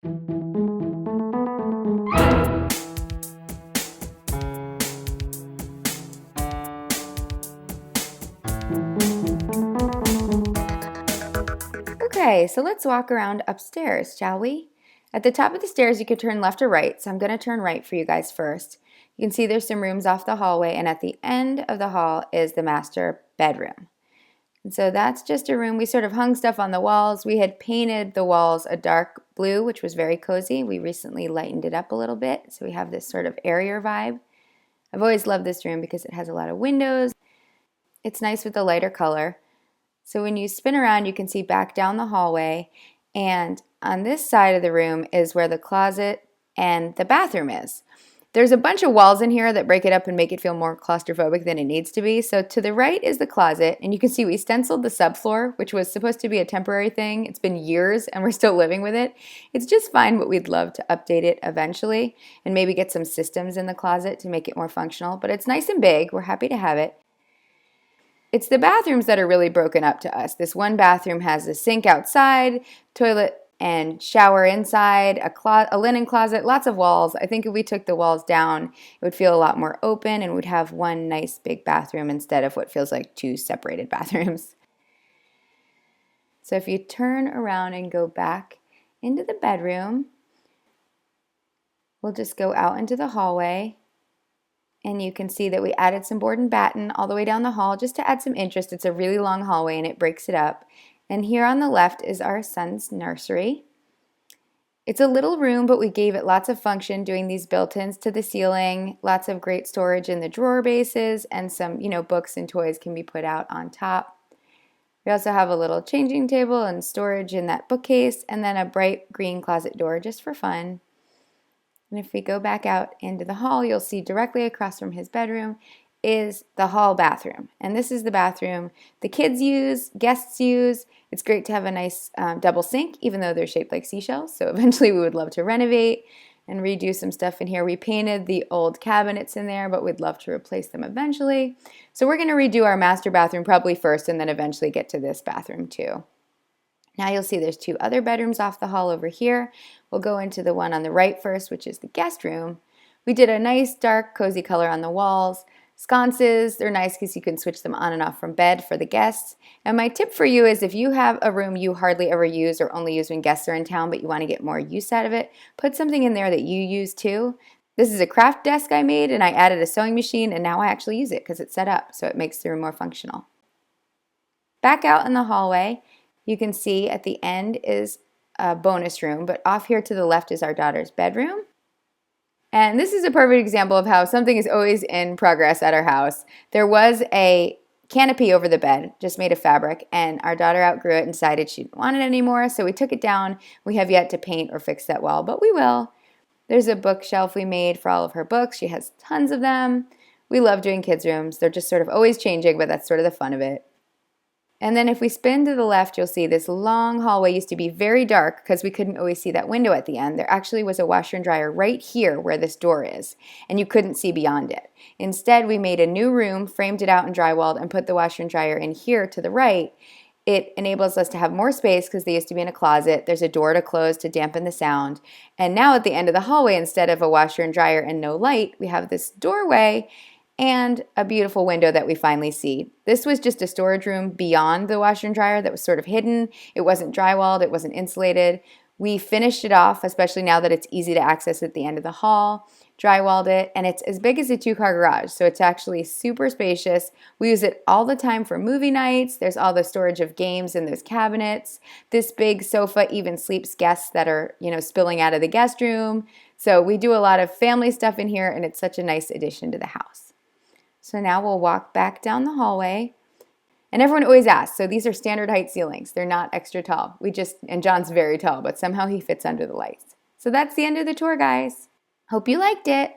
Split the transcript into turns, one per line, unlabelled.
Okay, so let's walk around upstairs, shall we? At the top of the stairs, you could turn left or right, so I'm going to turn right for you guys first. You can see there's some rooms off the hallway, and at the end of the hall is the master bedroom. And so that's just a room. We sort of hung stuff on the walls. We had painted the walls a dark blue, which was very cozy. We recently lightened it up a little bit, so we have this sort of airier vibe. I've always loved this room because it has a lot of windows. It's nice with the lighter color. So when you spin around, you can see back down the hallway, and on this side of the room is where the closet and the bathroom is. There's a bunch of walls in here that break it up and make it feel more claustrophobic than it needs to be. So to the right is the closet, and you can see we stenciled the subfloor, which was supposed to be a temporary thing. It's been years and we're still living with it. It's just fine, but we'd love to update it eventually and maybe get some systems in the closet to make it more functional. But it's nice and big. We're happy to have it. It's the bathrooms that are really broken up to us. This one bathroom has a sink outside, toilet and shower inside, a linen closet, lots of walls. I think if we took the walls down, it would feel a lot more open and we'd have one nice big bathroom instead of what feels like two separated bathrooms. So if you turn around and go back into the bedroom, we'll just go out into the hallway. And you can see that we added some board and batten all the way down the hall just to add some interest. It's a really long hallway and it breaks it up. And here on the left is our son's nursery. It's a little room, but we gave it lots of function, doing these built-ins to the ceiling, lots of great storage in the drawer bases, and some, books and toys can be put out on top. We also have a little changing table and storage in that bookcase, and then a bright green closet door just for fun. And if we go back out into the hall, you'll see directly across from his bedroom is the hall bathroom. And this is the bathroom the kids use, guests use. It's great to have a nice double sink, even though they're shaped like seashells. So eventually we would love to renovate and redo some stuff in here. We painted the old cabinets in there, but we'd love to replace them eventually. So we're going to redo our master bathroom probably first and then eventually get to this bathroom too. Now you'll see there's two other bedrooms off the hall over here. We'll go into the one on the right first, which is the guest room. We did a nice dark cozy color on the walls. Sconces, they're nice because you can switch them on and off from bed for the guests. And my tip for you is if you have a room you hardly ever use or only use when guests are in town but you want to get more use out of it, put something in there that you use too. This is a craft desk I made and I added a sewing machine and now I actually use it because it's set up so it makes the room more functional. Back out in the hallway, you can see at the end is a bonus room, but off here to the left is our daughter's bedroom. And this is a perfect example of how something is always in progress at our house. There was a canopy over the bed, just made of fabric, and our daughter outgrew it and decided she didn't want it anymore, so we took it down. We have yet to paint or fix that wall, but we will. There's a bookshelf we made for all of her books. She has tons of them. We love doing kids' rooms. They're just sort of always changing, but that's sort of the fun of it. And then if we spin to the left, you'll see this long hallway used to be very dark because we couldn't always see that window at the end. There actually was a washer and dryer right here where this door is, and you couldn't see beyond it. Instead, we made a new room, framed it out and drywalled, and put the washer and dryer in here to the right. It enables us to have more space because they used to be in a closet. There's a door to close to dampen the sound. And now at the end of the hallway, instead of a washer and dryer and no light, we have this doorway and a beautiful window that we finally see. This was just a storage room beyond the washer and dryer that was sort of hidden. It wasn't drywalled, it wasn't insulated. We finished it off, especially now that it's easy to access at the end of the hall, drywalled it, and it's as big as a 2-car garage, so it's actually super spacious. We use it all the time for movie nights. There's all the storage of games in those cabinets. This big sofa even sleeps guests that are, spilling out of the guest room. So we do a lot of family stuff in here, and it's such a nice addition to the house. So now we'll walk back down the hallway. And everyone always asks, so these are standard height ceilings. They're not extra tall. And John's very tall, but somehow he fits under the lights. So that's the end of the tour, guys. Hope you liked it.